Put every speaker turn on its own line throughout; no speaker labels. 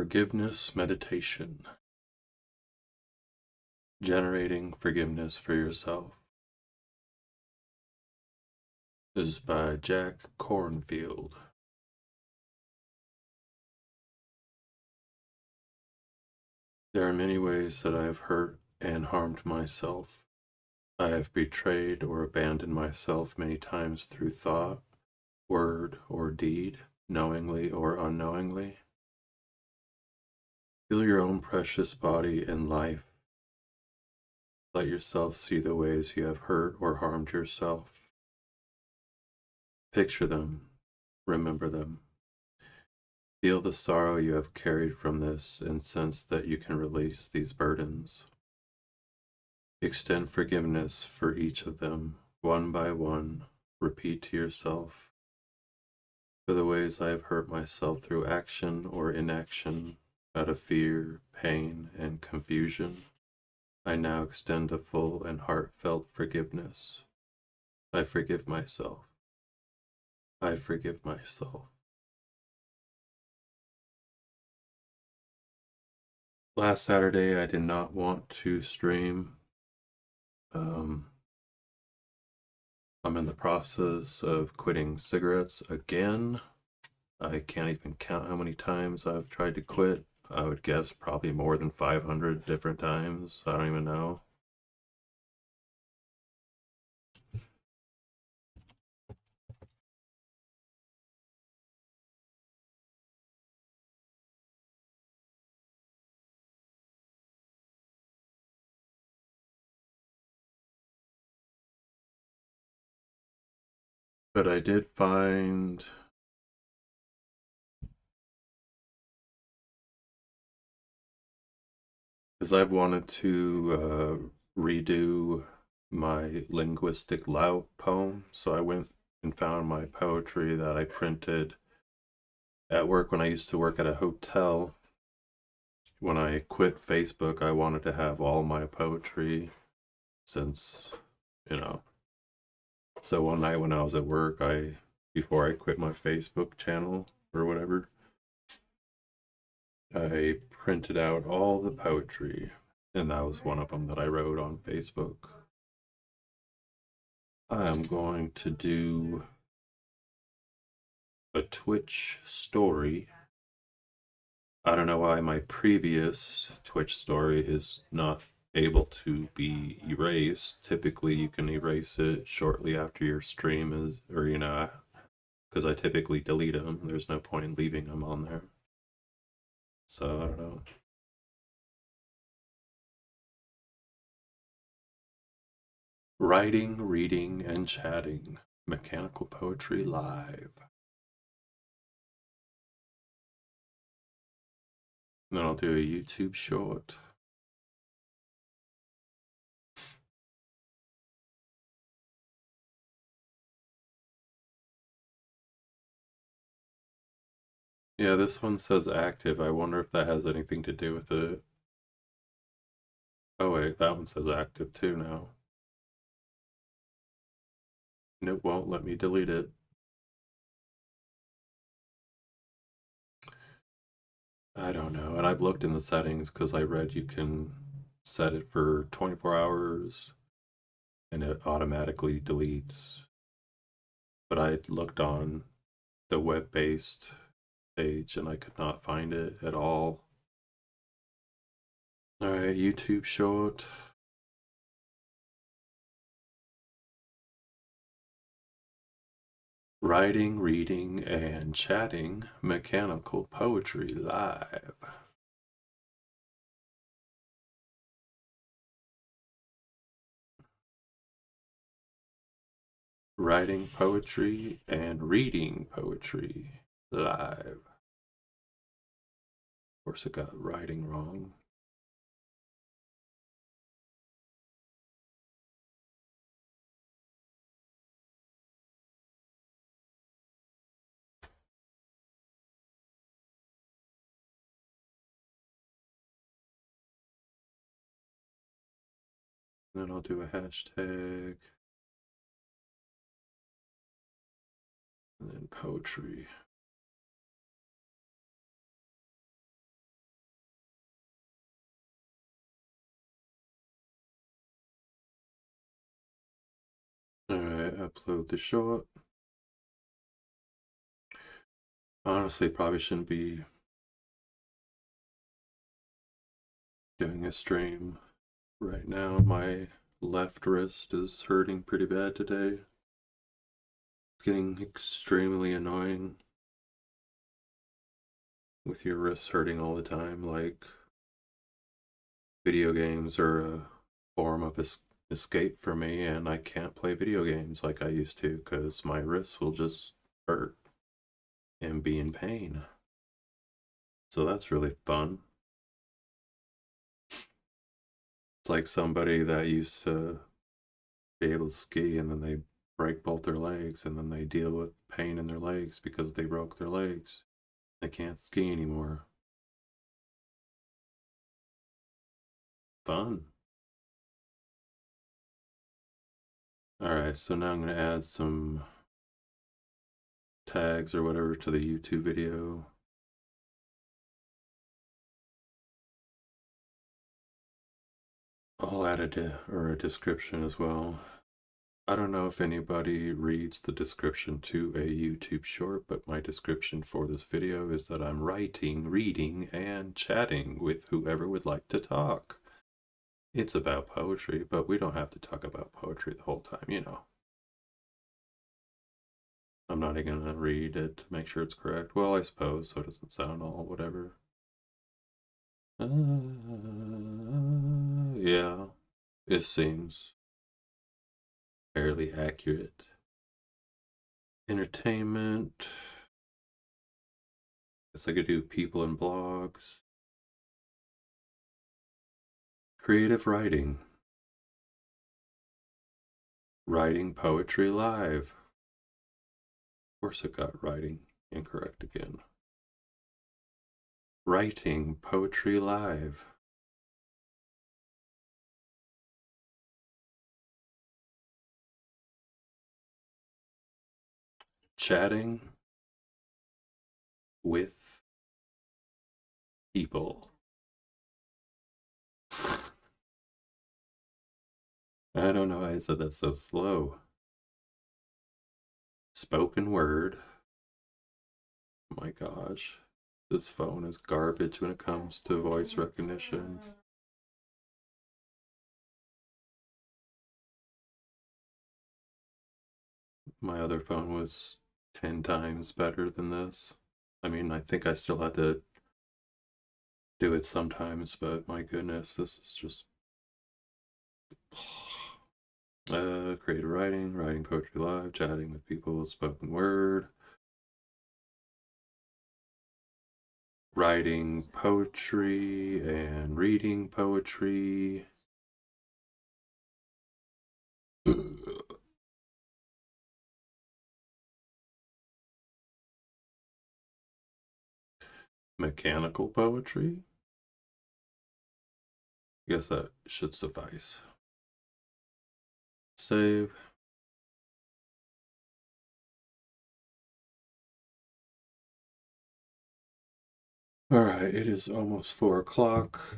Forgiveness Meditation. Generating Forgiveness for Yourself. This is by Jack Kornfield. There are many ways that I have hurt and harmed myself. I have betrayed or abandoned myself many times through thought, word, or deed, knowingly or unknowingly. Feel your own precious body and life. Let yourself see the ways you have hurt or harmed yourself. Picture them, remember them. Feel the sorrow you have carried from this and sense that you can release these burdens. Extend forgiveness for each of them, one by one. Repeat to yourself, for the ways I have hurt myself through action or inaction, out of fear, pain, and confusion, I now extend a full and heartfelt forgiveness. I forgive myself. I forgive myself. Last Saturday, I did not want to stream. I'm in the process of quitting cigarettes again. I can't even count how many times I've tried to quit. I would guess probably more than 500 different times. I don't even know. But I did find because I've wanted to redo my linguistic Lao poem, so I went and found my poetry that I printed at work when I used to work at a hotel. When I quit Facebook, I wanted to have all my poetry since, you know. So one night when I was at work, before I quit my Facebook channel or whatever, I printed out all the poetry, and that was one of them that I wrote on Facebook. I'm going to do a Twitch story. I don't know why my previous Twitch story is not able to be erased. Typically, you can erase it shortly after your stream is, or because I typically delete them. There's no point in leaving them on there. So I don't know. Writing, reading, and chatting. Mechanical Poetry Live. And then I'll do a YouTube short. Yeah, this one says active. I wonder if that has anything to do with it. Oh wait, that one says active too now. And it won't let me delete it. I don't know. And I've looked in the settings because I read you can set it for 24 hours and it automatically deletes. But I looked on the web-based page and I could not find it at all. Alright, YouTube short. Writing, reading, and chatting Mechanical Poetry Live. Writing poetry and reading poetry live. Of course, I got writing wrong. And then I'll do a hashtag. And then poetry. upload the short. Honestly, probably shouldn't be doing a stream right now. My left wrist is hurting pretty bad today. It's getting extremely annoying with your wrists hurting all the time. Like, video games are a form of escape for me, and I can't play video games like I used to because my wrists will just hurt and be in pain. So that's really fun. It's like somebody that used to be able to ski and then they break both their legs and then they deal with pain in their legs because they broke their legs. They can't ski anymore. Fun. Alright, so now I'm going to add some tags or whatever to the YouTube video. I'll add a description as well. I don't know if anybody reads the description to a YouTube short, but my description for this video is that I'm writing, reading, and chatting with whoever would like to talk. It's about poetry, but we don't have to talk about poetry the whole time, you know. I'm not even gonna read it to make sure it's correct. Well, I suppose, so it doesn't sound all whatever. Yeah, it seems fairly accurate. Entertainment. Guess I could do people and blogs. Creative writing. Writing poetry live. Of course it got writing incorrect again. Writing poetry live. Chatting with people. I don't know why I said that so slow. Spoken word. Oh my gosh. This phone is garbage when it comes to voice recognition. My other phone was 10 times better than this. I mean, I think I still had to do it sometimes, but my goodness, this is just creative writing, writing poetry live, chatting with people, spoken word, writing poetry and reading poetry. Mechanical poetry. I guess that should suffice. Save. All right, it is almost 4 o'clock.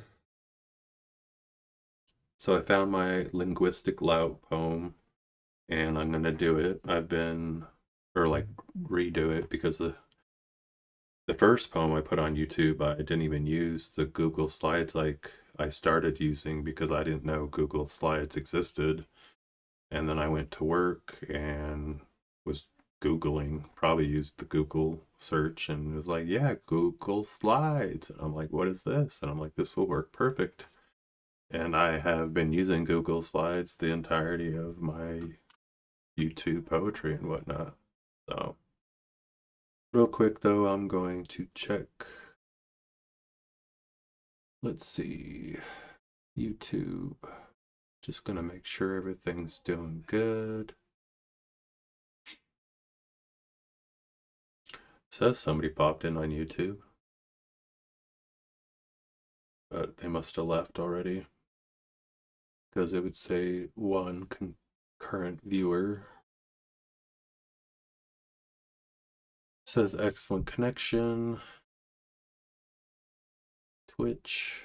So I found my linguistic lout poem and I'm gonna do it. Or like redo it because the first poem I put on YouTube, I didn't even use the Google Slides like I started using because I didn't know Google Slides existed. And then I went to work and was Googling, probably used the Google search and was like, yeah, Google Slides. And I'm like, what is this? And I'm like, this will work perfect. And I have been using Google Slides the entirety of my YouTube poetry and whatnot. So, real quick though, I'm going to check. Let's see. YouTube. Just gonna make sure everything's doing good. Says somebody popped in on YouTube, but they must have left already because it would say one concurrent viewer. Says excellent connection. Twitch.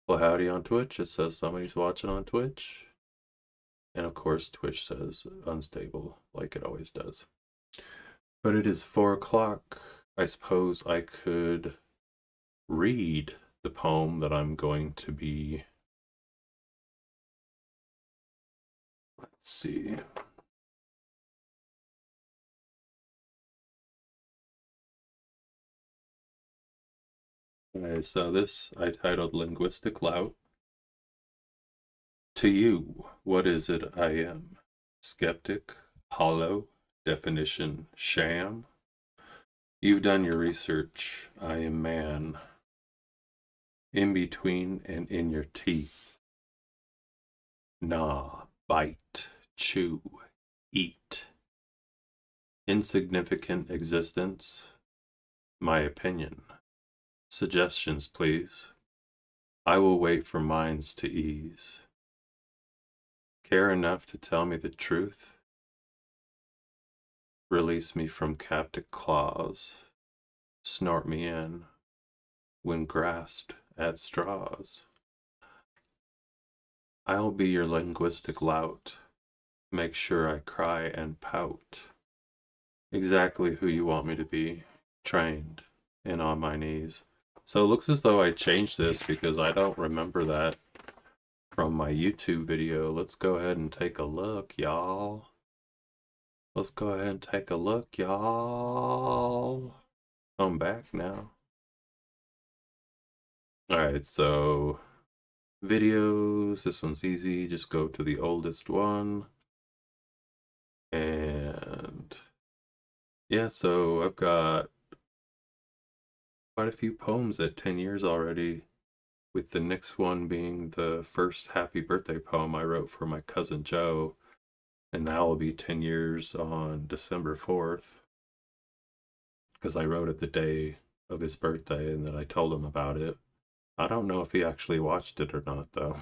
Well, howdy on Twitch. It says somebody's watching on Twitch. And of course, Twitch says unstable, like it always does. But it is 4 o'clock. I suppose I could read the poem that I'm going to be. Let's see. Okay, so this I titled Linguistic Lout. To you, what is it I am? Skeptic, hollow, definition, sham? You've done your research. I am man. In between and in your teeth. Gnaw, bite, chew, eat. Insignificant existence. My opinion. Suggestions, please. I will wait for minds to ease. Care enough to tell me the truth? Release me from captive claws. Snort me in when grasped at straws. I'll be your linguistic lout. Make sure I cry and pout. Exactly who you want me to be. Trained and on my knees. So it looks as though I changed this because I don't remember that from my YouTube video. Let's go ahead and take a look, y'all. Let's go ahead and take a look, y'all. I'm back now. Alright, so videos. This one's easy. Just go to the oldest one. And yeah, so I've got quite a few poems at 10 years already, with the next one being the first happy birthday poem I wrote for my cousin Joe, and that will be 10 years on December 4th, because I wrote it the day of his birthday, and then I told him about it. I don't know if he actually watched it or not, though.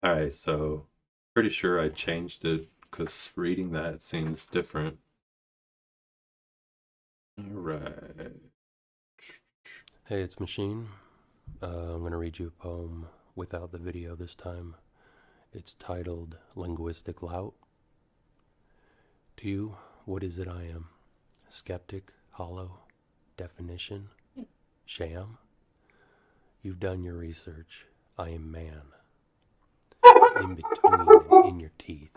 Alright, so pretty sure I changed it, because reading that seems different. Alright.
Hey, it's Machine. I'm going to read you a poem without the video this time. It's titled Linguistic Lout. To you, what is it I am? Skeptic, hollow, definition, sham? You've done your research. I am man. In between and in your teeth.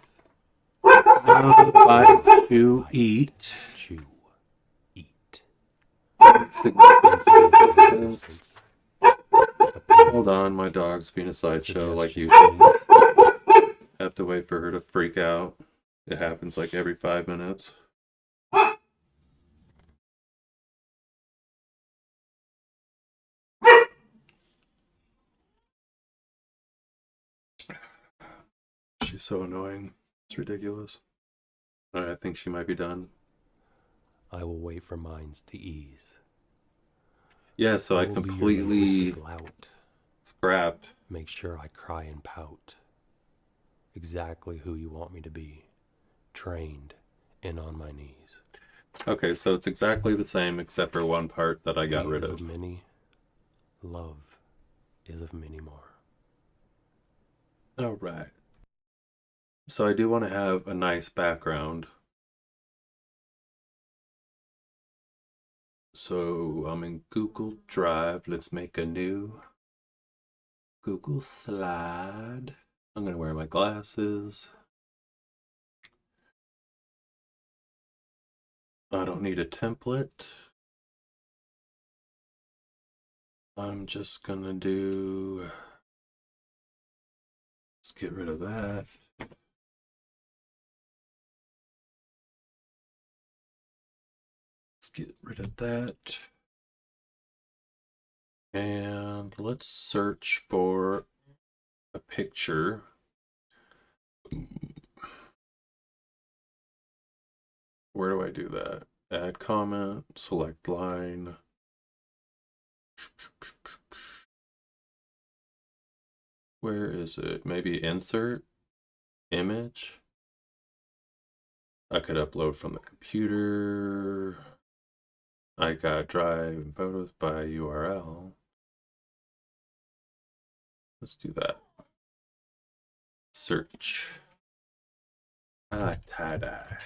Bite to eat.
Chew. Eat.
Existence. Hold on, my dog's being a sideshow like usual. Have to wait for her to freak out. It happens like every 5 minutes. She's so annoying. It's ridiculous. I think she might be done.
I will wait for minds to ease.
Yeah, so I completely scrapped.
Make sure I cry and pout. Exactly who you want me to be. Trained and on my knees.
Okay, so it's exactly the same except for one part that I got rid of.
Many, love is of many more.
All right. So I do want to have a nice background. So I'm in Google Drive. Let's make a new Google slide. I'm going to wear my glasses. I don't need a template. I'm just going to do... Let's get rid of that. Let's get rid of that. And let's search for a picture. Where do I do that? Add comment, select line. Where is it? Maybe insert, image. I could upload from the computer. I got Drive and Photos by URL. Let's do that. Search. I like tie-dye.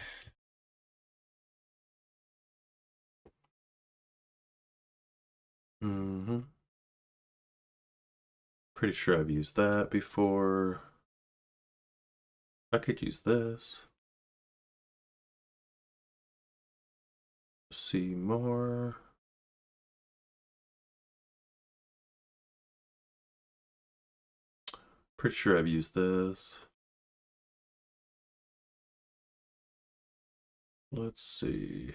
Pretty sure I've used that before. I could use this. See more. Pretty sure I've used this. Let's see.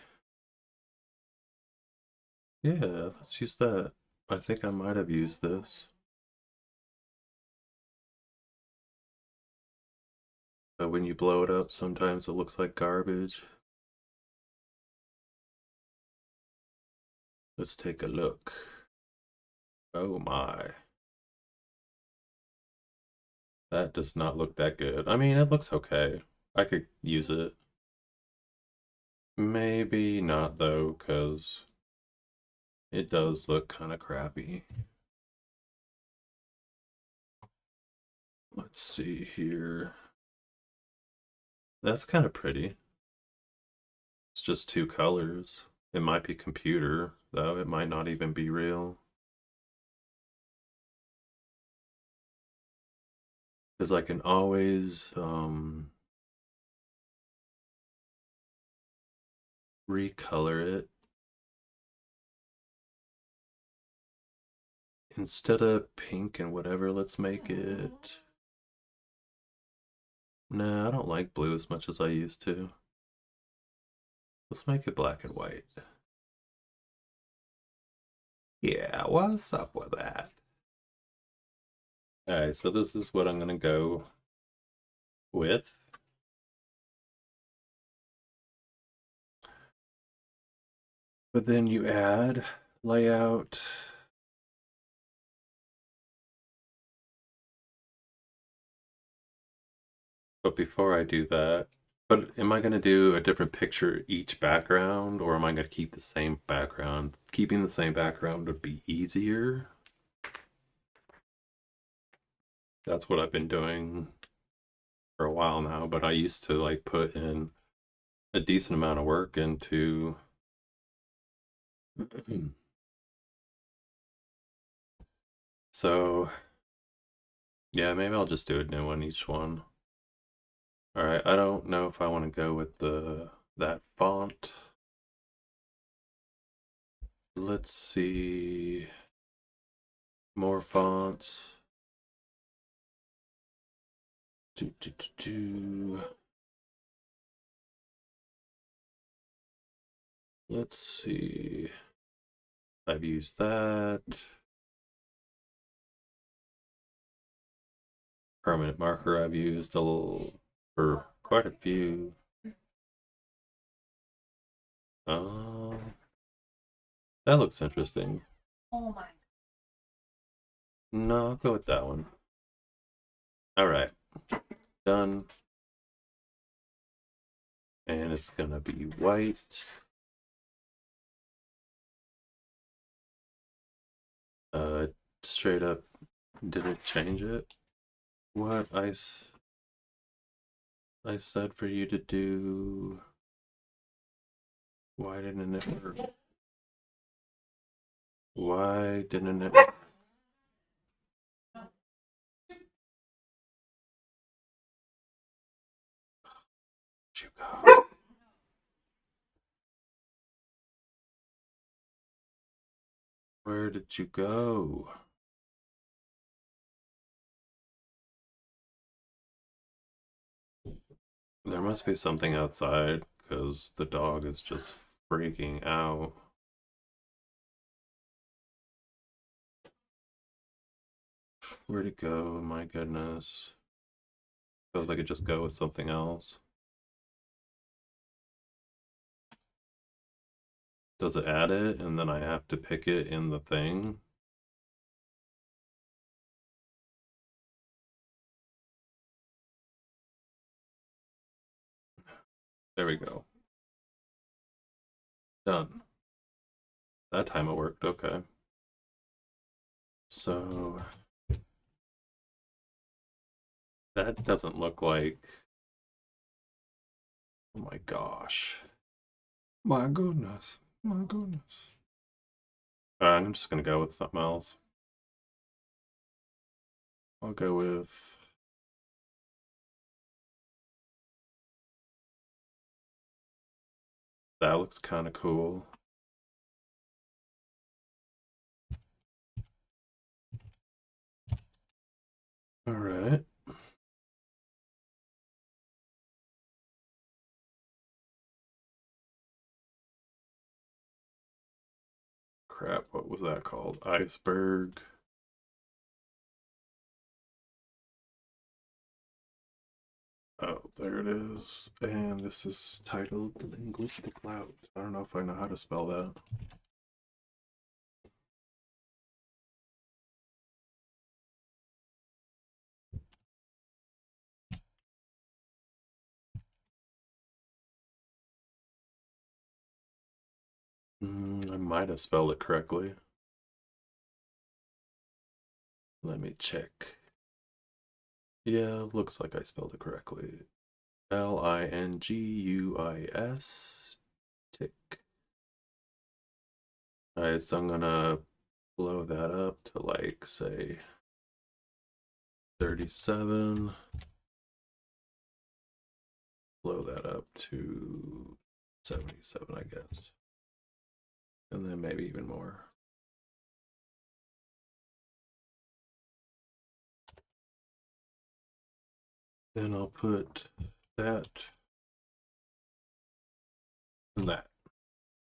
Yeah, let's use that. I think I might have used this. But when you blow it up, sometimes it looks like garbage. Let's take a look. Oh my. That does not look that good. I mean, it looks okay. I could use it. Maybe not though, because it does look kind of crappy. Let's see here. That's kind of pretty. It's just two colors. It might be computer, though. It might not even be real. Because I can always recolor it. Instead of pink and whatever, let's make it... Nah, I don't like blue as much as I used to. Let's make it black and white. Yeah, what's up with that? Alright, so this is what I'm gonna go with. But then you add layout. But before I do that, but am I going to do a different picture each background, or am I going to keep the same background? Keeping the same background would be easier. That's what I've been doing for a while now, but I used to like put in a decent amount of work into so yeah, maybe I'll just do a new one each one. All right, I don't know if I want to go with that font. Let's see. More fonts. Let's see. I've used that. Permanent marker I've used a little for quite a few. That looks interesting.
Oh my.
No, I'll go with that one. All right, done. And it's gonna be white. Straight up, did it change it? What I said for you to do. Why didn't it work? Why didn't it? You go? Where did you go? There must be something outside because the dog is just freaking out. Where'd it go? My goodness. Feels like it just go with something else. Does it add it and then I have to pick it in the thing? There we go. Done. That time it worked, okay. So That doesn't look like... Oh my gosh. My goodness. My goodness. I'm just gonna go with something else. I'll go with... That looks kind of cool. All right. Crap, what was that called? Iceberg. Oh, there it is. And this is titled Linguistic Lout. I don't know if I know how to spell that. I might have spelled it correctly. Let me check. Yeah, looks like I spelled it correctly. Linguis. Tick. Alright, so I'm gonna blow that up to like, say, 37. Blow that up to 77, I guess. And then maybe even more. Then I'll put that and that.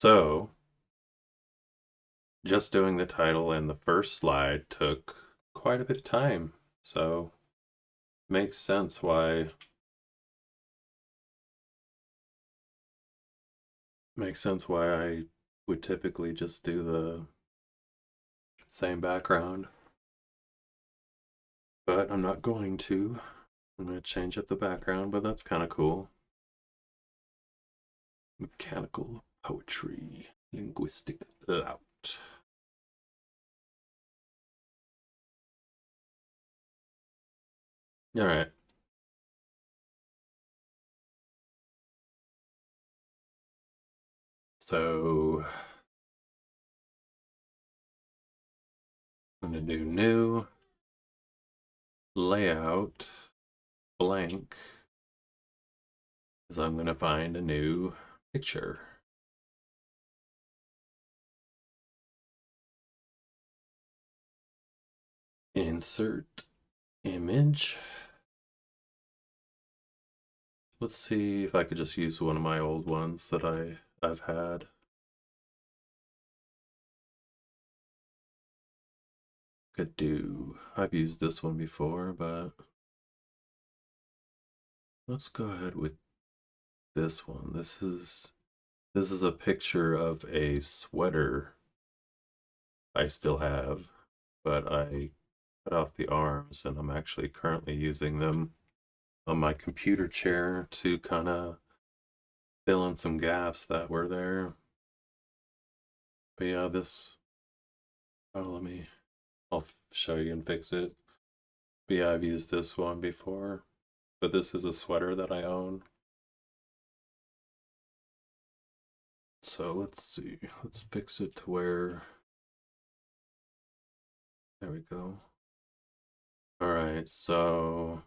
So, just doing the title and the first slide took quite a bit of time. So, makes sense why I would typically just do the same background. But I'm not going to. I'm going to change up the background, but that's kind of cool. Mechanical poetry, linguistic lout. All right. So I'm going to do new layout blank, because I'm going to find a new picture. Insert image. Let's see if I could just use one of my old ones that I've had. Could do. I've used this one before, but let's go ahead with this one. This is a picture of a sweater I still have, but I cut off the arms and I'm actually currently using them on my computer chair to kind of fill in some gaps that were there. But yeah, I'll show you and fix it. But yeah, I've used this one before, but this is a sweater that I own. So let's see, let's fix it to where, there we go. All right, so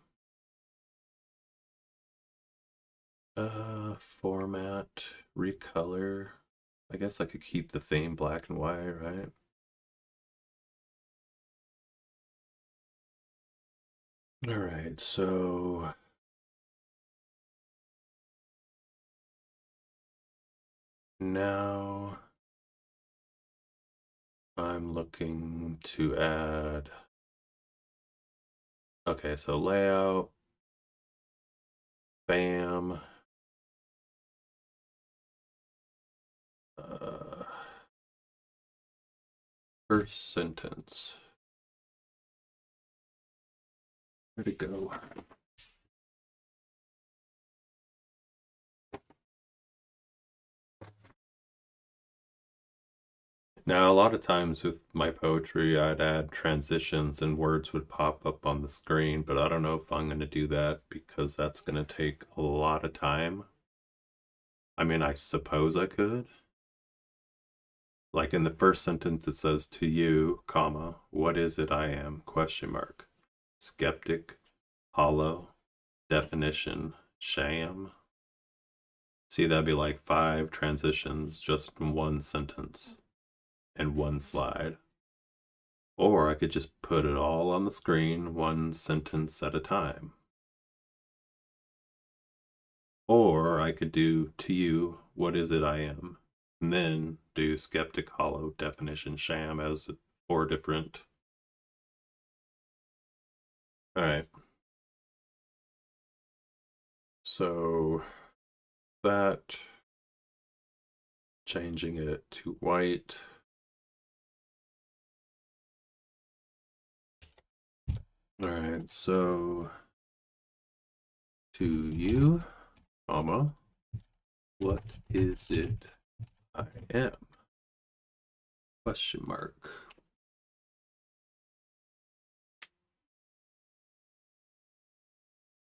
format, recolor. I guess I could keep the theme black and white, right? All right, so now I'm looking to add, okay, so layout, bam, first sentence. Where'd it go? Now, a lot of times with my poetry, I'd add transitions and words would pop up on the screen, but I don't know if I'm going to do that because that's going to take a lot of time. I mean, I suppose I could. Like in the first sentence, it says, to you, comma, what is it I am, question mark. Skeptic, hollow, definition, sham. See, that'd be like 5 transitions just in one sentence and one slide. Or I could just put it all on the screen, one sentence at a time. Or I could do to you, what is it I am? And then do skeptic, hollow, definition, sham as 4 different. All right. So that, changing it to white. All right, so to you, comma, what is it I am? Question mark.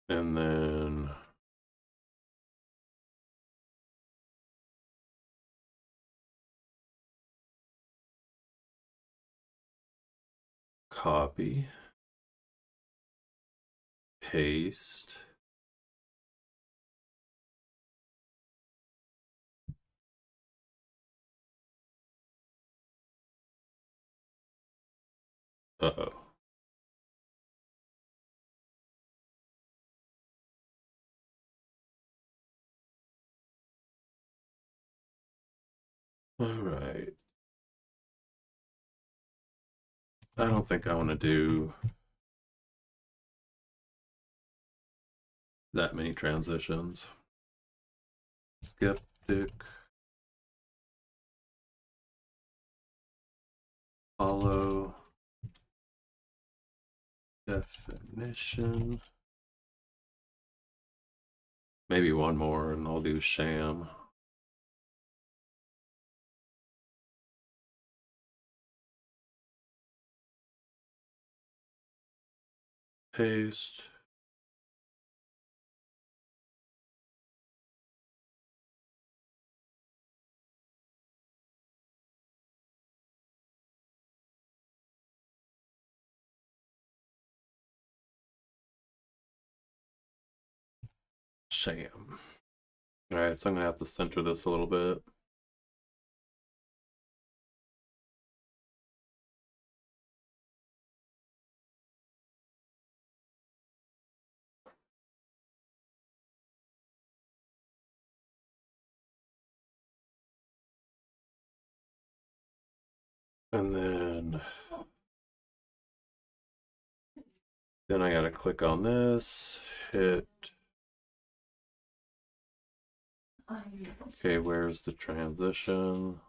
And then copy, paste, uh-oh. All right. I don't think I want to do that many transitions. Skeptic, follow, definition. Maybe one more and I'll do sham. Paste. Sham. All right, so I'm gonna have to center this a little bit. And then I gotta click on this, hit. Okay, where's the transition?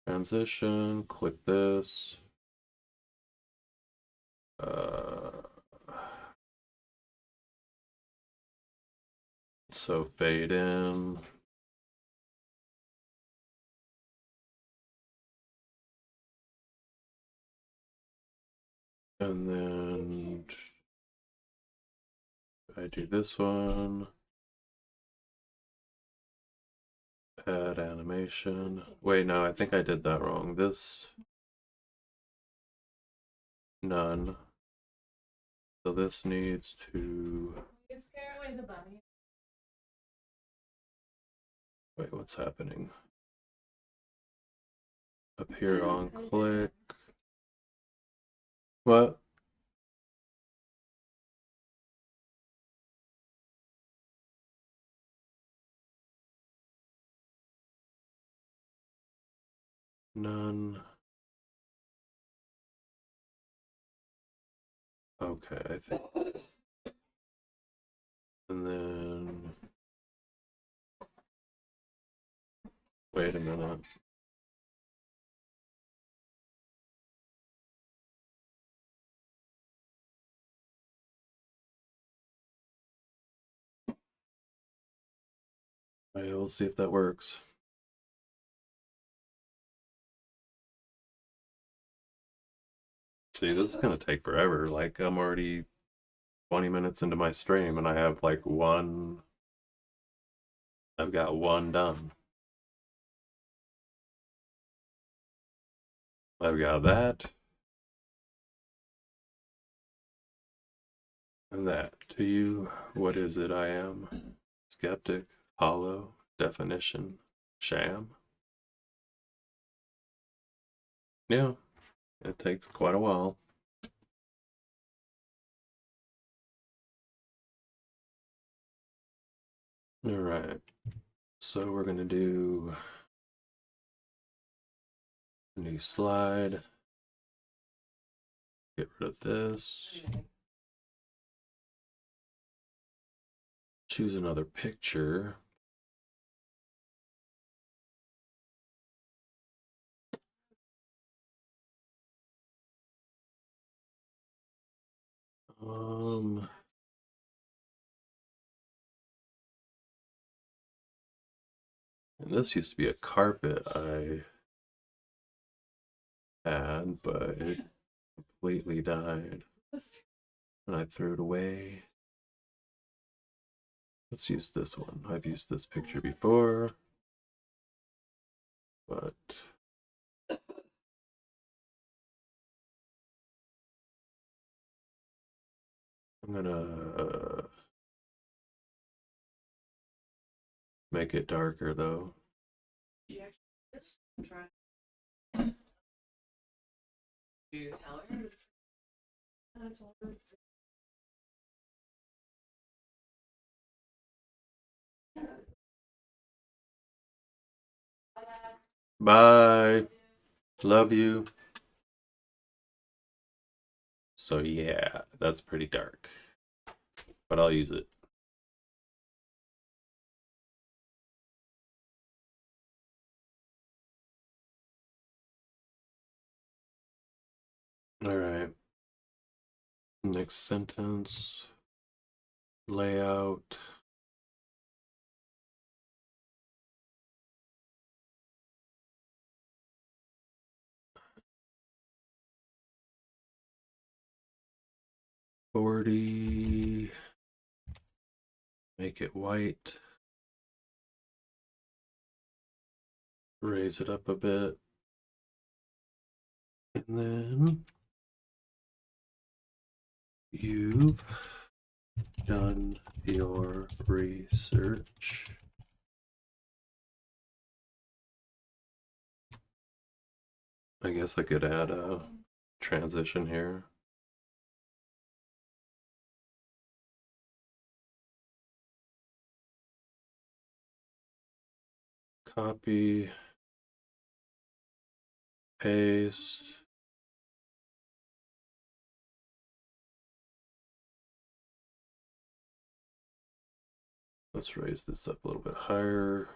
Transition, click this. So fade in. And then I do this one. Add animation. Wait, no, I think I did that wrong. This, none. So this needs to.
You scare away the bunny.
Wait, what's happening? Appear on click. What? None. Okay, I think. And then. Wait a minute. All right, we'll see if that works. See, this is gonna take forever. Like, I'm already 20 minutes into my stream and I have like one. I've got one done. I've got that. And that. To you, what is it I am? Skeptic, hollow, definition, sham? Yeah, it takes quite a while. All right, so we're gonna do a new slide. Get rid of this. Choose another picture. And this used to be a carpet I had, but it completely died. And I threw it away. Let's use this one. I've used this picture before, but I'm gonna make it darker though.
She actually is trying to tell her. I told her.
Bye. Love you. So yeah, that's pretty dark, but I'll use it. All right. Next sentence. Layout. Make it white. Raise it up a bit. And then you've done your research. I guess I could add a transition here. Copy, paste. Let's raise this up a little bit higher.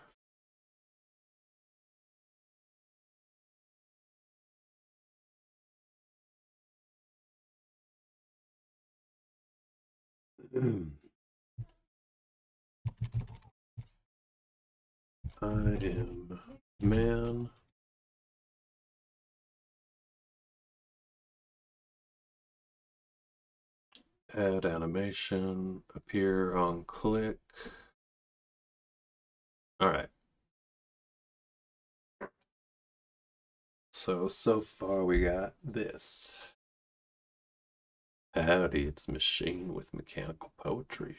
I am man. Add animation, appear on click. All right. So far we got this. Howdy, it's Machine with Mechanical Poetry.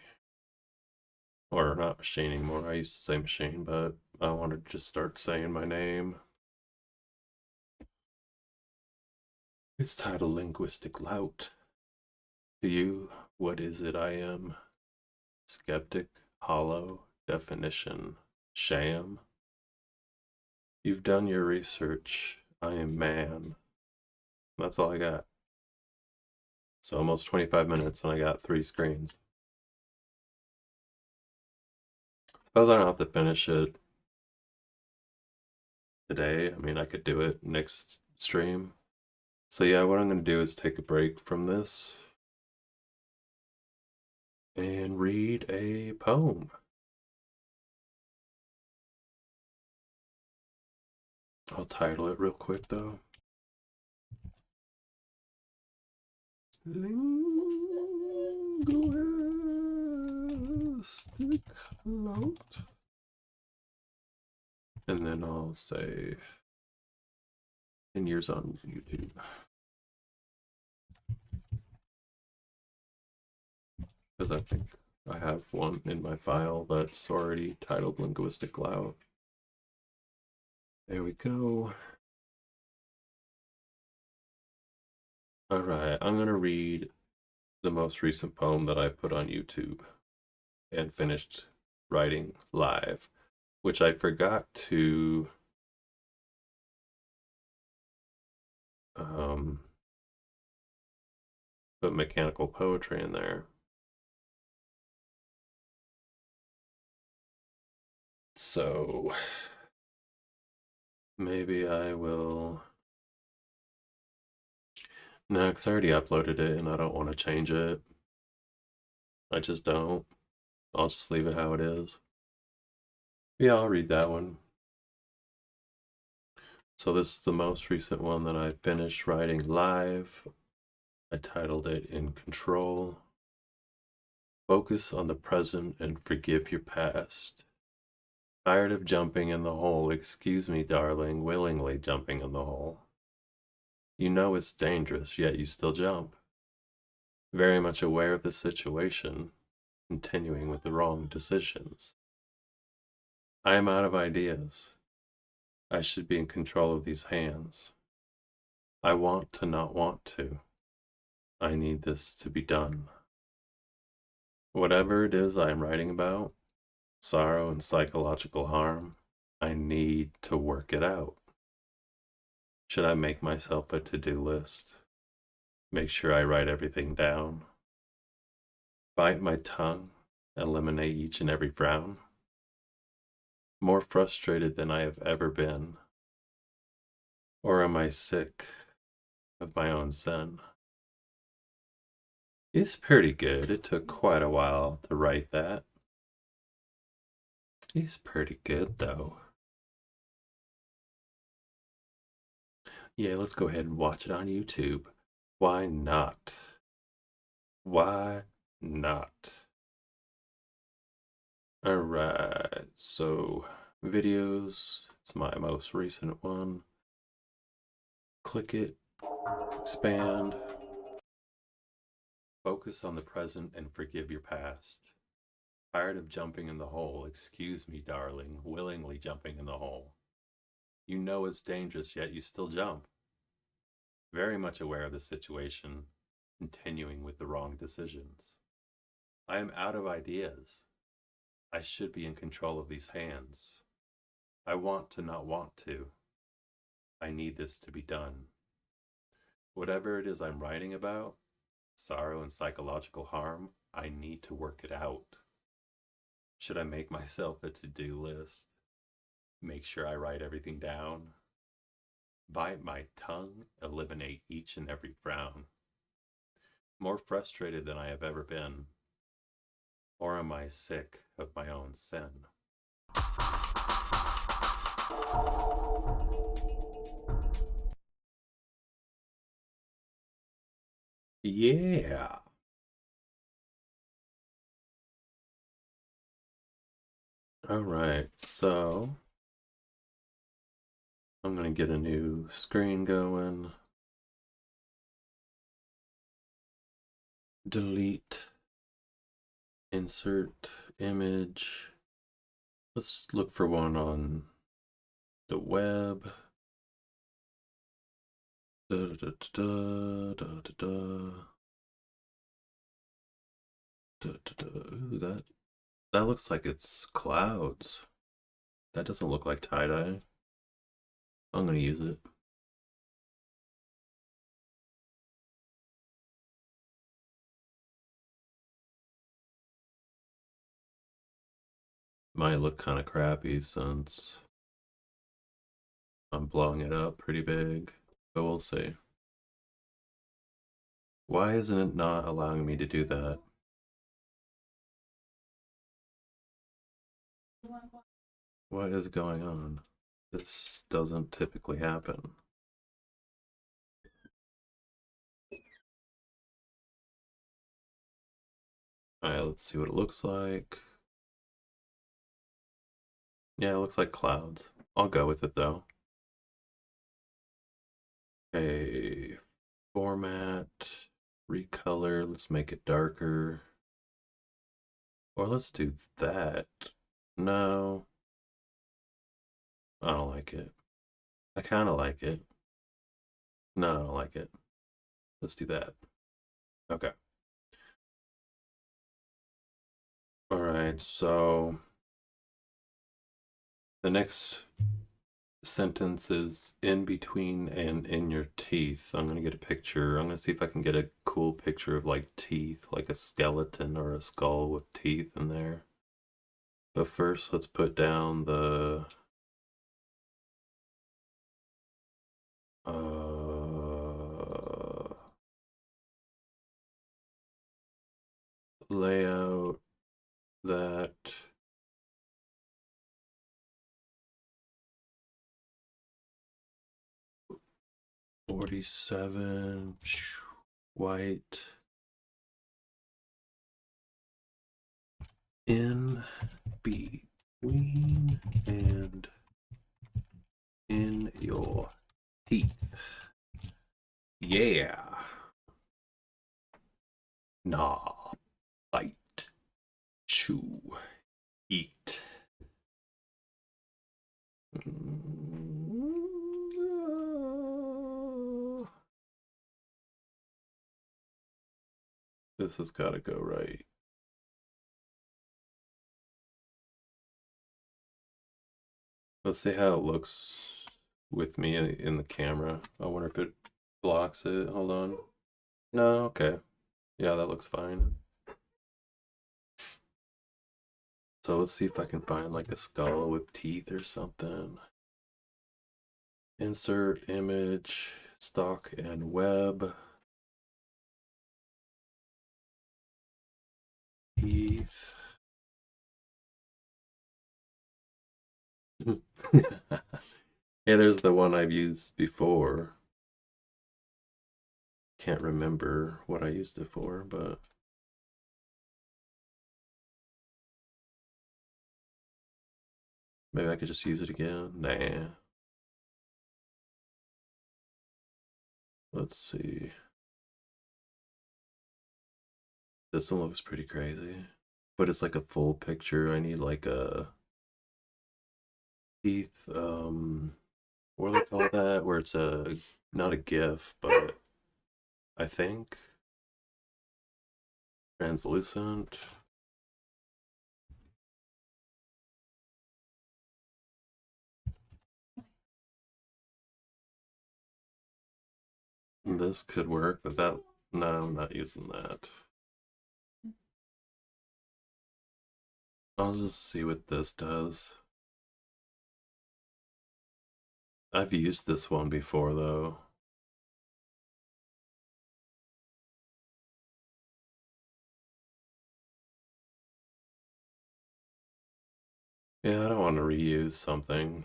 Or not Machine anymore, I used to say Machine, but I wanted to just start saying my name. It's titled Linguistic Lout. To you, what is it I am? Skeptic, hollow, definition, sham? You've done your research. I am man. That's all I got. So almost 25 minutes and I got 3 screens. Suppose I don't have to finish it today. I mean, I could do it next stream. So yeah, what I'm going to do is take a break from this and read a poem. I'll title it real quick though. Linguistic Lout. And then I'll say 10 years on YouTube. Because I think I have one in my file that's already titled Linguistic Lout. There we go. All right, I'm going to read the most recent poem that I put on YouTube and finished writing live, which I forgot to put mechanical poetry in there. So maybe I will. No, because I already uploaded it and I don't want to change it. I just don't. I'll just leave it how it is. Yeah, I'll read that one. So this is the most recent one that I finished writing live. I titled it In Control. Focus on the present and forgive your past. Tired of jumping in the hole, excuse me, darling, willingly jumping in the hole. You know it's dangerous, yet you still jump. Very much aware of the situation, continuing with the wrong decisions. I am out of ideas. I should be in control of these hands. I want to not want to. I need this to be done. Whatever it is I am writing about, sorrow and psychological harm, I need to work it out. Should I make myself a to-do list? Make sure I write everything down? Bite my tongue, eliminate each and every frown? More frustrated than I have ever been? Or am I sick of my own sin? It's pretty good. It took quite a while to write that. He's pretty good, though. Yeah, let's go ahead and watch it on YouTube. Why not? Why not? Alright, so videos. It's my most recent one. Click it, expand. Focus on the present and forgive your past. Tired of jumping in the hole, excuse me, darling, willingly jumping in the hole. You know it's dangerous, yet you still jump. Very much aware of the situation, continuing with the wrong decisions. I am out of ideas. I should be in control of these hands. I want to not want to. I need this to be done. Whatever it is I'm writing about, sorrow and psychological harm, I need to work it out. Should I make myself a to-do list? Make sure I write everything down? Bite my tongue, eliminate each and every frown? More frustrated than I have ever been? Or am I sick of my own sin? Yeah. All right, so I'm going to get a new screen going. Delete. Insert image. Let's look for one on the web. Ooh, that looks like it's clouds. That doesn't look like tie-dye. I'm gonna use it. Might look kind of crappy since I'm blowing it up pretty big, but we'll see. Why isn't it not allowing me to do that? What is going on? This doesn't typically happen. Alright, let's see what it looks like. Yeah, it looks like clouds. I'll go with it though. Okay, format, recolor, let's make it darker. Or let's do that. No. I don't like it. I kind of like it. No, I don't like it. Let's do that. Okay. Alright, so the next sentence is in between and in your teeth. I'm gonna get a picture. I'm gonna see if I can get a cool picture of like teeth, like a skeleton or a skull with teeth in there. But first, let's put down the layout that 47 white in between and in your teeth. Yeah. Nah. Bite. Chew. Eat. This has got to go right. Let's see how it looks with me in the camera. I wonder if it blocks it. Hold on. No, okay. Yeah, that looks fine. So let's see if I can find like a skull with teeth or something. Insert image, stock and web. Teeth. Yeah, there's the one I've used before. Can't remember what I used it for, but maybe I could just use it again. Nah. Let's see. This one looks pretty crazy, but it's like a full picture. I need like a teeth, what do they call that? Where it's a, not a GIF, but I think translucent. This could work, but that, no, I'm not using that. I'll just see what this does. I've used this one before though. Yeah, I don't want to reuse something.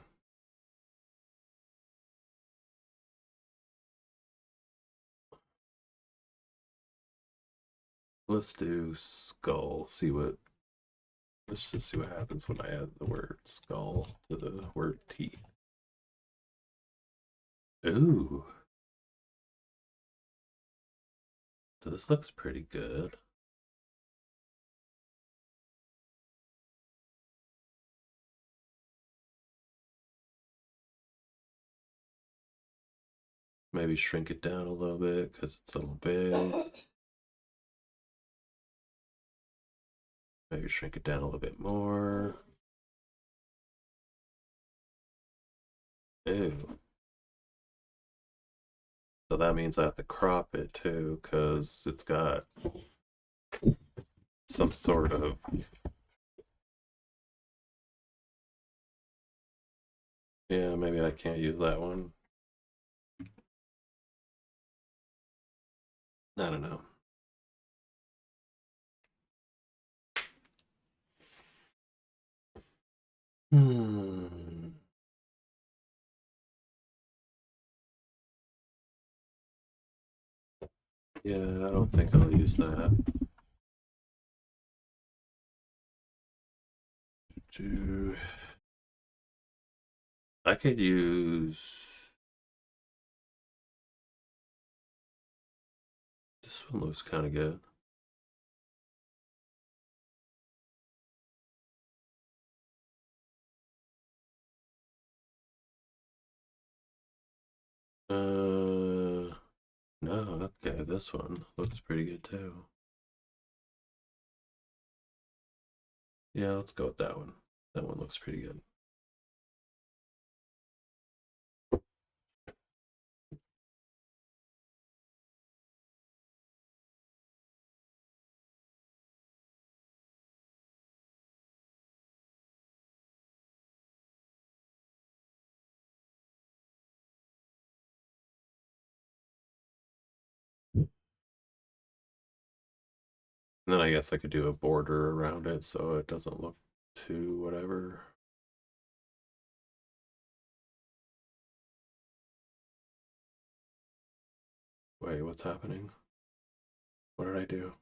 Let's do skull. Let's just see what happens when I add the word skull to the word teeth. Ooh. This looks pretty good. Maybe shrink it down a little bit because it's a little big. Maybe shrink it down a little bit more. Ew. So that means I have to crop it too because it's got some sort of, yeah, maybe I can't use that one. I don't know. Hmm. Yeah, I don't think I'll use that. I could use... This one looks kind of good. No, okay, this one looks pretty good too. Yeah, let's go with that one. That one looks pretty good. And then I guess I could do a border around it so it doesn't look too whatever. Wait, what's happening? What did I do?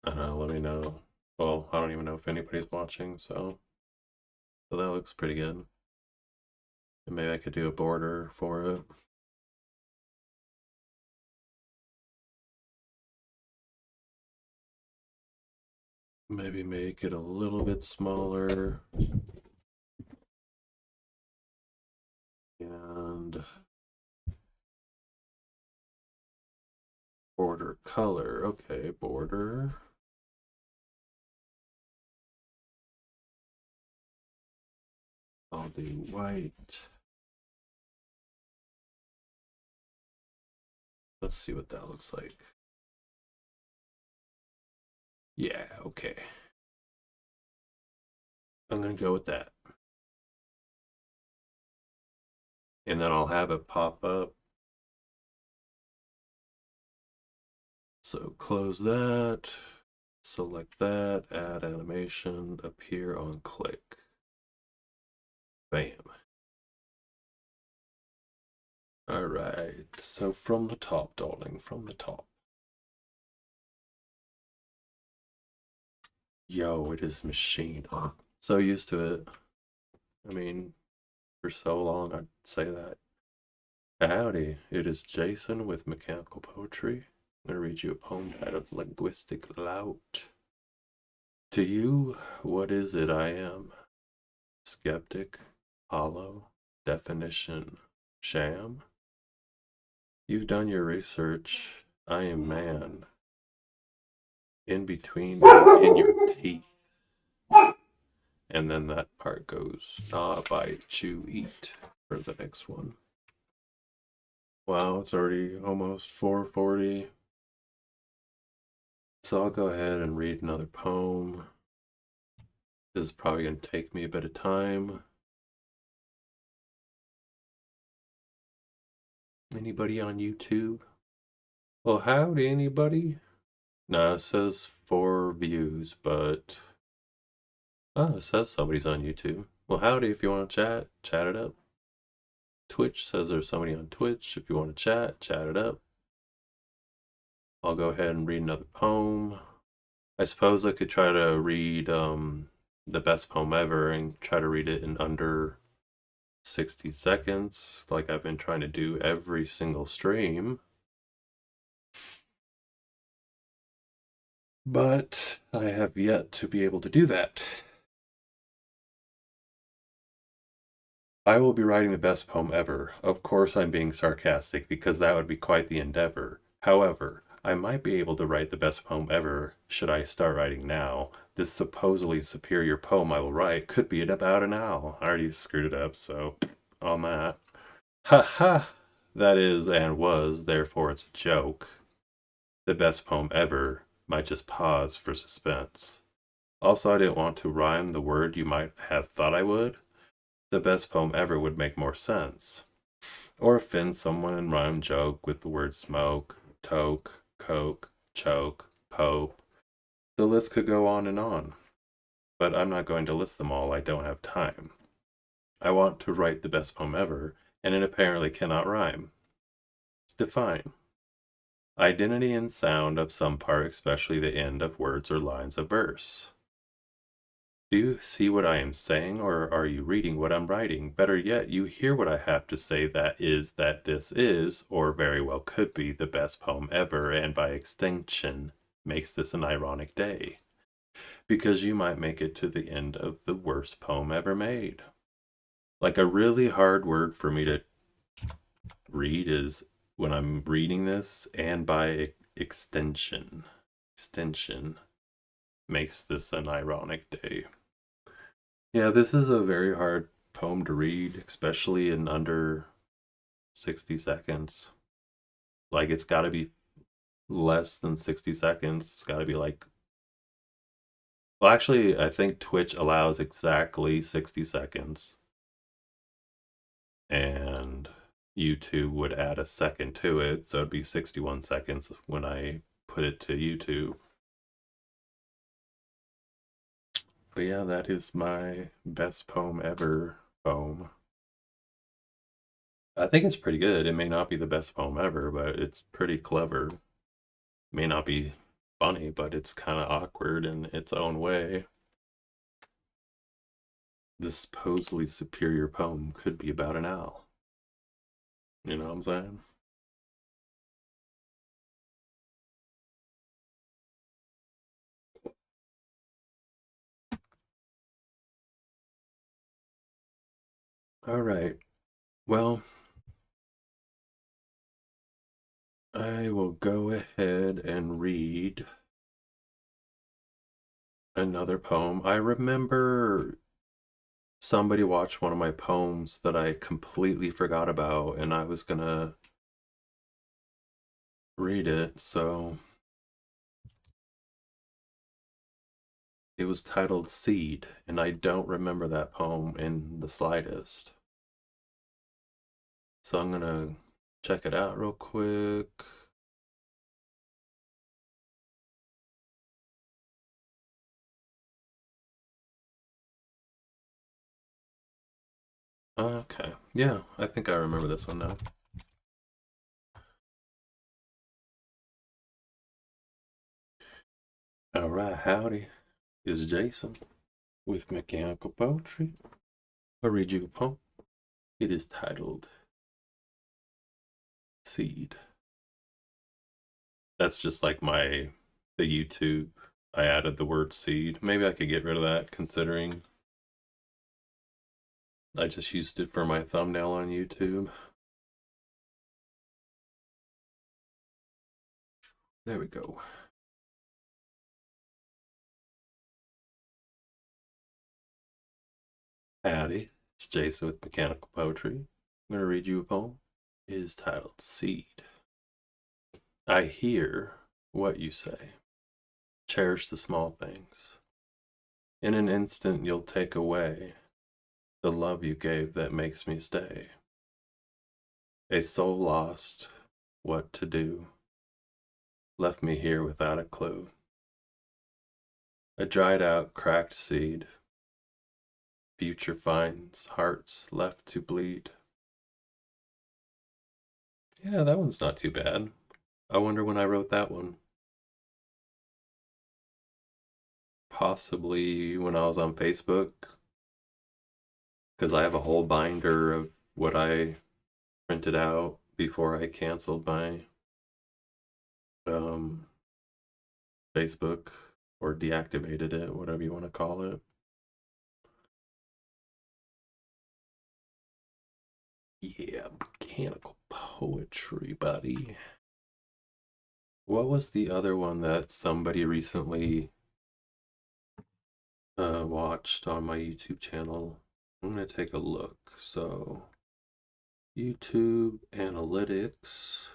I don't know, let me know. Well, I don't even know if anybody's watching, so that looks pretty good. And maybe I could do a border for it. Maybe make it a little bit smaller. And border color. Okay, border. I'll do white. Let's see what that looks like. Yeah, okay. I'm gonna go with that. And then I'll have it pop up. So close that, select that, add animation, appear on click. Bam. All right, so from the top, darling, from the top. Yo, it is Machine. Oh, so used to it. I mean, for so long I'd say that. Howdy, it is Jason with Mechanical Poetry. I'm going to read you a poem titled Linguistic Lout. To you, what is it I am? Skeptic, hollow, definition, sham? You've done your research. I am man. In between in your teeth. And then that part goes, gnaw, bite, chew, eat for the next one. Wow, it's already almost 4:40. So I'll go ahead and read another poem. This is probably going to take me a bit of time. Anybody on YouTube? Well, howdy, anybody? No, it says 4 views, but... Oh, it says somebody's on YouTube. Well, howdy, if you want to chat, chat it up. Twitch says there's somebody on Twitch. If you want to chat, chat it up. I'll go ahead and read another poem. I suppose I could try to read the best poem ever and try to read it in under 60 seconds, like I've been trying to do every single stream. But I have yet to be able to do that. I will be writing the best poem ever. Of course I'm being sarcastic because that would be quite the endeavor. However, I might be able to write the best poem ever should I start writing now. This supposedly superior poem I will write could be about an owl. I already screwed it up, so on that. Ha ha! That is and was, therefore it's a joke. The best poem ever might just pause for suspense. Also, I didn't want to rhyme the word you might have thought I would. The best poem ever would make more sense. Or offend someone and rhyme joke with the word smoke, toke, coke, choke, pope. The list could go on and on. But I'm not going to list them all, I don't have time. I want to write the best poem ever, and it apparently cannot rhyme. Define. Identity and sound of some part, especially the end of words or lines of verse. Do you see what I am saying, or are you reading what I'm writing? Better yet, you hear what I have to say, that this is, or very well could be, the best poem ever, and by extension makes this an ironic day. Because you might make it to the end of the worst poem ever made. Like, a really hard word for me to read is when I'm reading this, and by extension makes this an ironic day. Yeah, this is a very hard poem to read, especially in under 60 seconds. Like, it's got to be less than 60 seconds. It's got to be like... Well, actually, I think Twitch allows exactly 60 seconds. And YouTube would add a second to it, so it'd be 61 seconds when I put it to YouTube. But yeah, that is my best poem ever poem. I think it's pretty good. It may not be the best poem ever, but it's pretty clever. It may not be funny, but it's kind of awkward in its own way. This supposedly superior poem could be about an owl. You know what I'm saying? All right. Well, I will go ahead and read another poem. I remember somebody watched one of my poems that I completely forgot about, and I was gonna read it, so it was titled Seed, and I don't remember that poem in the slightest. So I'm gonna check it out real quick. Okay, yeah, I think I remember this one now. All right, howdy, it's Jason with Mechanical Poetry. I'll read you a poem. It is titled Seed. That's just like the YouTube. I added the word seed. Maybe I could get rid of that, considering I just used it for my thumbnail on YouTube. There we go. Howdy, it's Jason with Mechanical Poetry. I'm going to read you a poem. It is titled Seed. I hear what you say. Cherish the small things. In an instant you'll take away the love you gave that makes me stay. A soul lost what to do, left me here without a clue. A dried out, cracked seed. Future finds hearts left to bleed. Yeah, that one's not too bad. I wonder when I wrote that one. Possibly when I was on Facebook, because I have a whole binder of what I printed out before I canceled my Facebook, or deactivated it, whatever you want to call it. Yeah, Mechanical Poetry, buddy. What was the other one that somebody recently watched on my YouTube channel? I'm gonna take a look. So, YouTube analytics.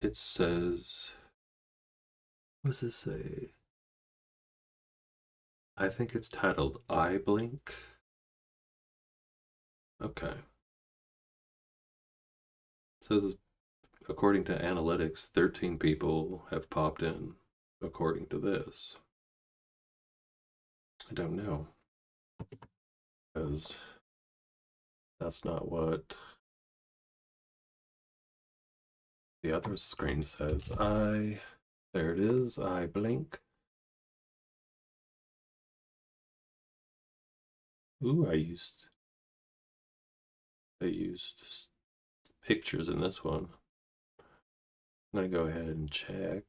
It says, what does it say? I think it's titled iBlink. Okay. It says, according to analytics, 13 people have popped in, according to this. I don't know. because that's not what the other screen says. There it is, I blink. Ooh, I used pictures in this one. I'm gonna go ahead and check.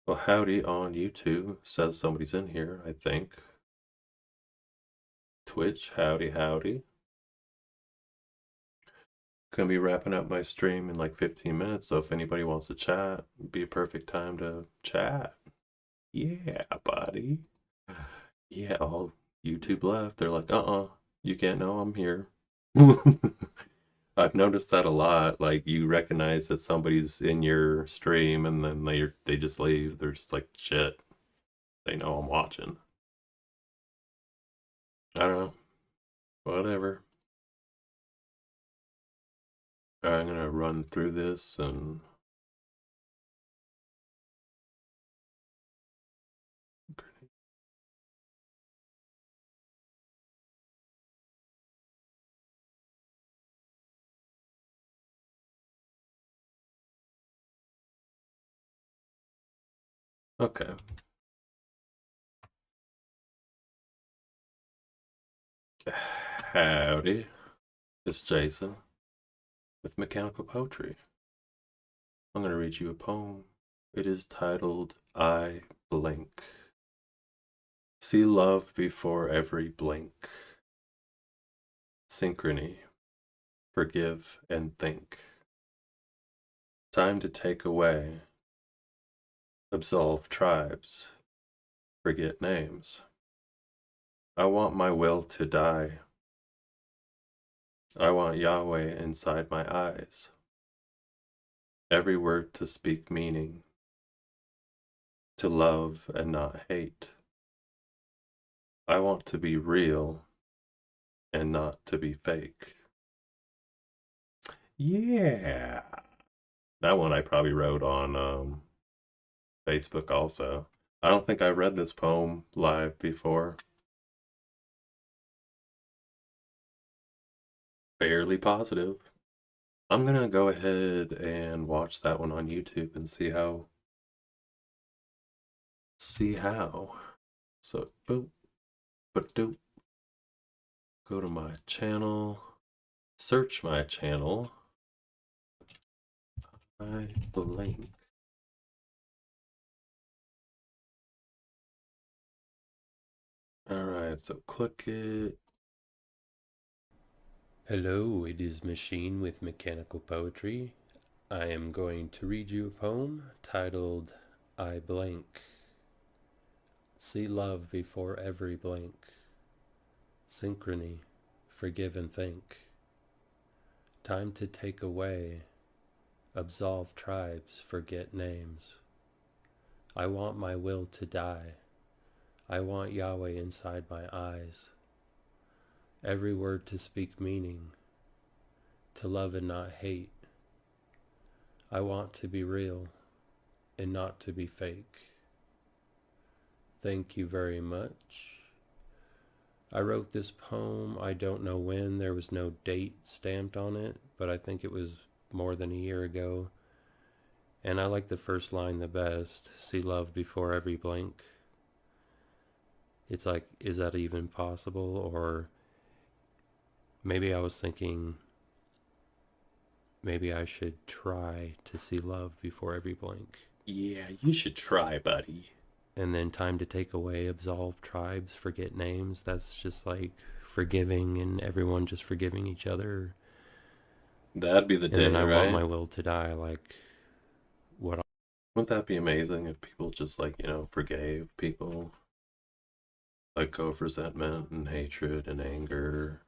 Well, howdy on YouTube says somebody's in here, I think. Twitch, howdy, howdy. Gonna be wrapping up my stream in like 15 minutes, so if anybody wants to chat, it'd be a perfect time to chat. Yeah, buddy. Yeah, all YouTube left. They're like, you can't know I'm here. I've noticed that a lot. Like, you recognize that somebody's in your stream and then they just leave. They're just like, shit. They know I'm watching. I don't know. Whatever. Alright, I'm gonna run through this and okay. Howdy. It's Jason with Mechanical Poetry. I'm gonna read you a poem. It is titled I Blink. See love before every blink. Synchrony. Forgive and think. Time to take away. Absolve tribes. Forget names. I want my will to die. I want Yahweh inside my eyes. Every word to speak meaning. To love and not hate. I want to be real and not to be fake. Yeah. That one I probably wrote on Facebook also. I don't think I read this poem live before. Fairly positive. I'm gonna go ahead and watch that one on YouTube and see how. So boop, but doop. Go to my channel, search my channel. I blink. Alright, so click it.
Hello, it is Machine with Mechanical Poetry. I am going to read you a poem titled I Blink. See love before every blink. Synchrony, forgive and think. Time to take away. Absolve tribes, forget names. I want my will to die. I want Yahweh inside my eyes. Every word to speak meaning. To love and not hate. I want to be real and not to be fake. Thank you very much. I wrote this poem, I don't know when, there was no date stamped on it, but I think it was more than a year ago. And I like the first line the best, see love before every blink. It's like, is that even possible? Or maybe I was thinking, maybe I should try to see love before every blink.
Yeah, you should try, buddy.
And then time to take away, absolve tribes, forget names. That's just like forgiving and everyone just forgiving each other.
That'd be the day,
and then I
right?
want my will to die. Like, what?
Wouldn't that be amazing if people just like, forgave people? Let go of resentment and hatred and anger.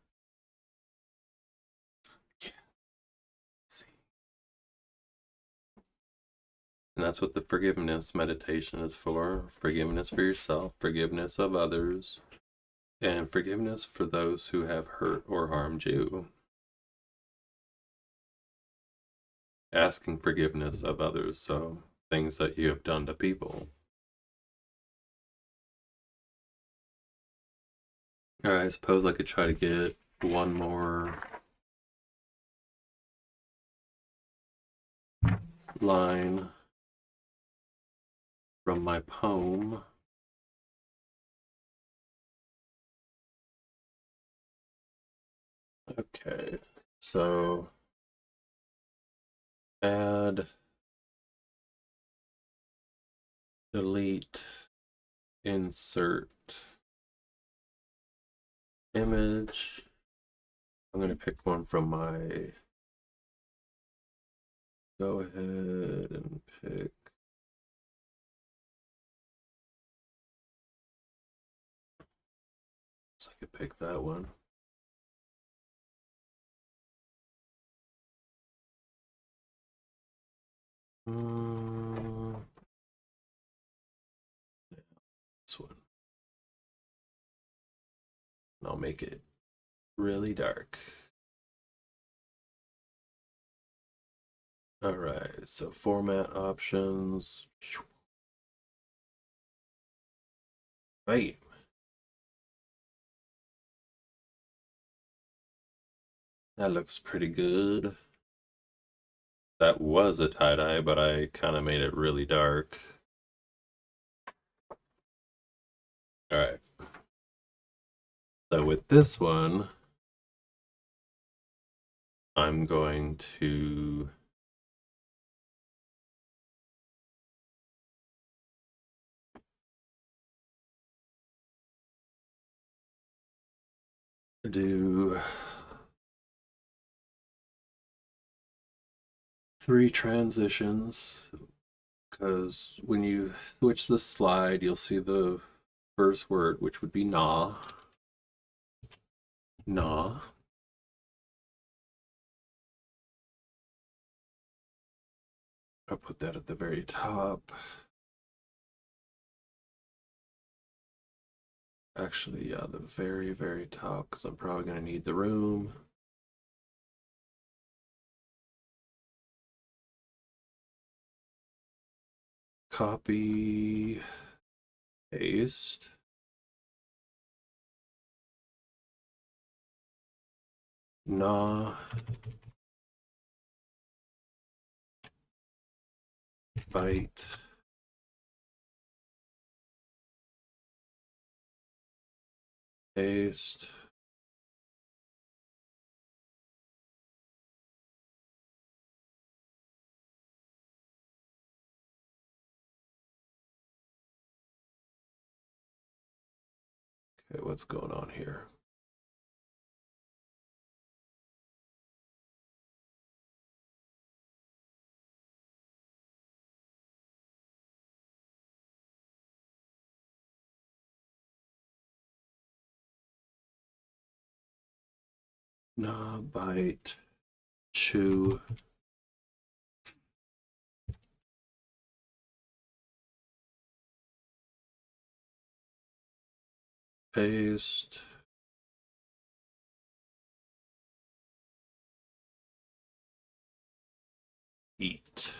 And that's what the forgiveness meditation is for. Forgiveness for yourself, forgiveness of others, and forgiveness for those who have hurt or harmed you. Asking forgiveness of others, so things that you have done to people. Alright, I suppose I could try to get one more line from my poem. Okay, so add, delete, insert image. I'm going to pick one from my, go ahead and pick, so I could pick that one. This one. And I'll make it really dark. All right, so format options. Right. That looks pretty good. That was a tie-dye, but I kind of made it really dark. All right. So with this one, I'm going to do 3 transitions, because when you switch the slide, you'll see the first word, which would be nah. Nah. I'll put that at the very top. Actually, yeah, the very, very top, because I'm probably going to need the room. Copy, paste. Nah. Bite. Paste. Okay, what's going on here? Nah, bite, chew. Paste. Eat.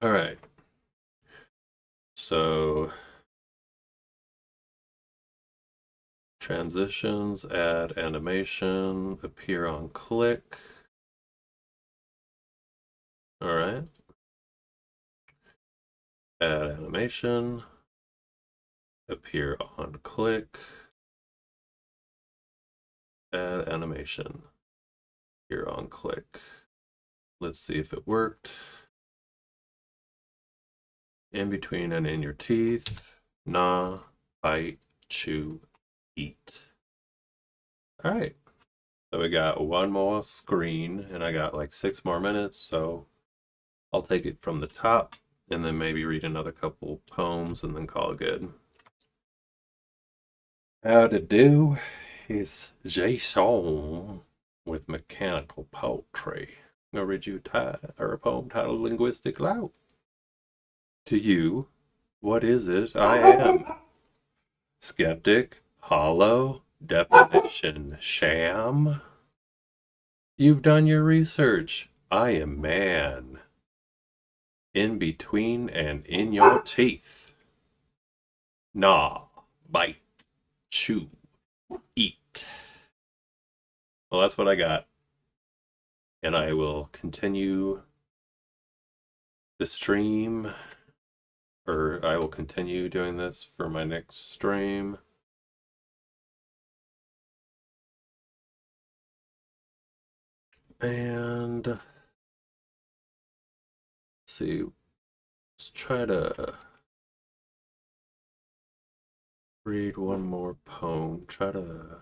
All right. So transitions, add animation, appear on click. All right. Add animation, appear on click. Add animation, appear on click. Let's see if it worked. In between and in your teeth. Nah, bite, chew, eat. All right. So we got one more screen and I got like 6 more minutes. So I'll take it from the top and then maybe read another couple poems and then call it good. How to do is Jason with Mechanical Poetry. I'm gonna read you a poem titled Linguistic Lout. To you, what is it I am? Skeptic, hollow, definition, sham? You've done your research. I am man. in between and in your teeth. Gnaw, bite, chew, eat. Well, that's what I got. And I will continue the stream, or I will continue doing this for my next stream. And let's see, let's try to read one more poem. Try to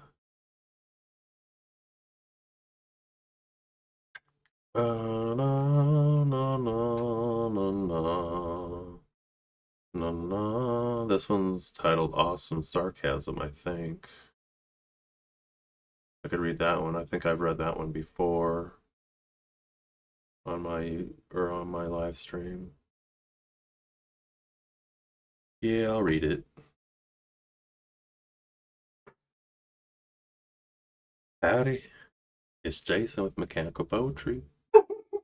na na na na na na. This one's titled Awesome Sarcasm, I think. I could read that one. I think I've read that one before on my live stream. Yeah, I'll read it. Howdy, it's Jason with Mechanical Poetry.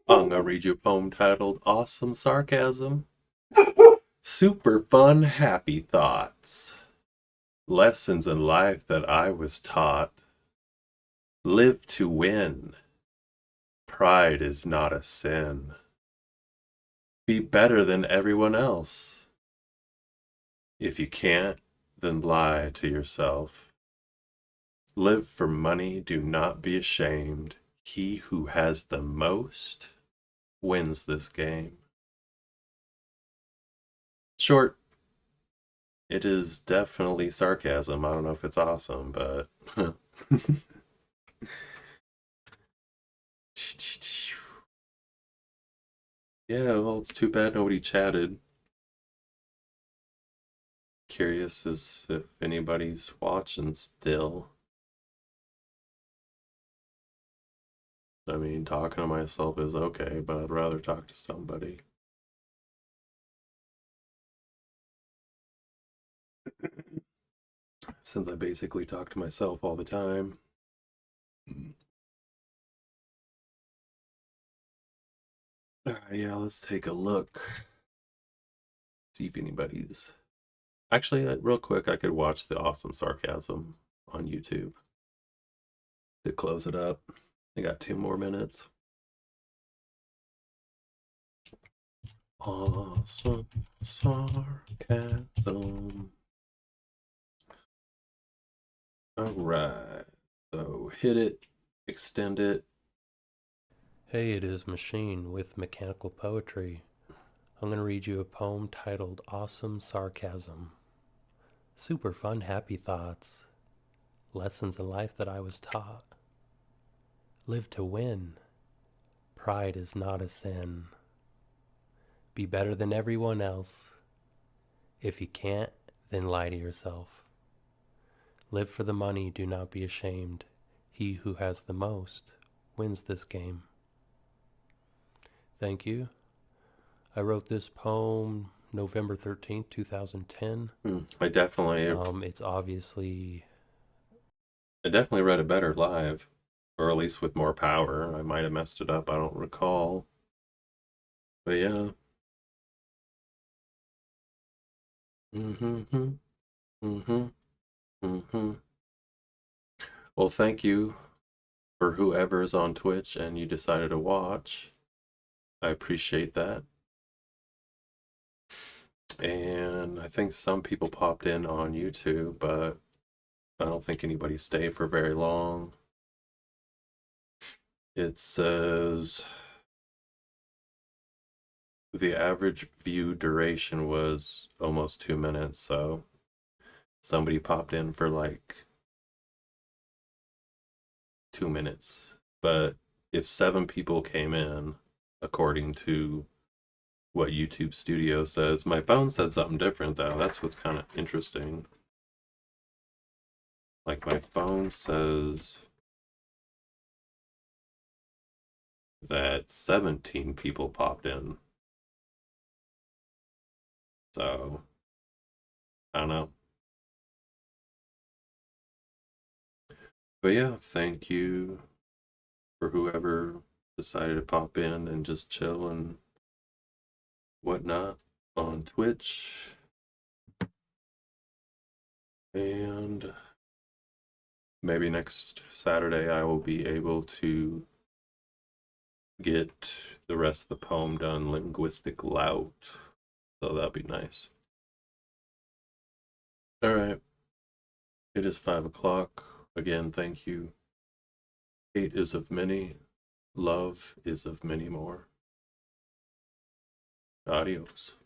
I'm gonna read you a poem titled Awesome Sarcasm. Super fun, happy thoughts. Lessons in life that I was taught. Live to win. Pride is not a sin. Be better than everyone else. If you can't, then lie to yourself. Live for money, do not be ashamed. He who has the most wins this game. Short. It is definitely sarcasm. I don't know if it's awesome, but yeah, well, it's too bad nobody chatted. Curious as if anybody's watching still. I mean, talking to myself is okay, but I'd rather talk to somebody. Since I basically talk to myself all the time. Alright, yeah, let's take a look. See if anybody's... Actually, real quick, I could watch the Awesome Sarcasm on YouTube to close it up. I got 2 more minutes. Awesome sarcasm. Alright, so hit it, extend it.
Hey, it is Machine with Mechanical Poetry. I'm going to read you a poem titled Awesome Sarcasm. Super fun, happy thoughts. Lessons in life that I was taught. Live to win. Pride is not a sin. Be better than everyone else. If you can't, then lie to yourself. Live for the money, do not be ashamed. He who has the most wins this game. Thank you. I wrote this poem November 13th, 2010.
I definitely read it better live, or at least with more power. I might have messed it up, I don't recall. But yeah. Well, thank you for whoever's on Twitch and you decided to watch. I appreciate that. And I think some people popped in on YouTube, but I don't think anybody stayed for very long. It says the average view duration was almost 2 minutes, so somebody popped in for like 2 minutes. But if 7 people came in, according to what YouTube Studio says, my phone said something different though. That's what's kind of interesting. Like my phone says that 17 people popped in. So, I don't know. But yeah, thank you for whoever decided to pop in and just chill and whatnot on Twitch. And maybe next Saturday I will be able to get the rest of the poem done, Linguistic Lout. So that'd be nice. All right. It is 5 o'clock. Again, thank you. Hate is of many. Love is of many more. Adios.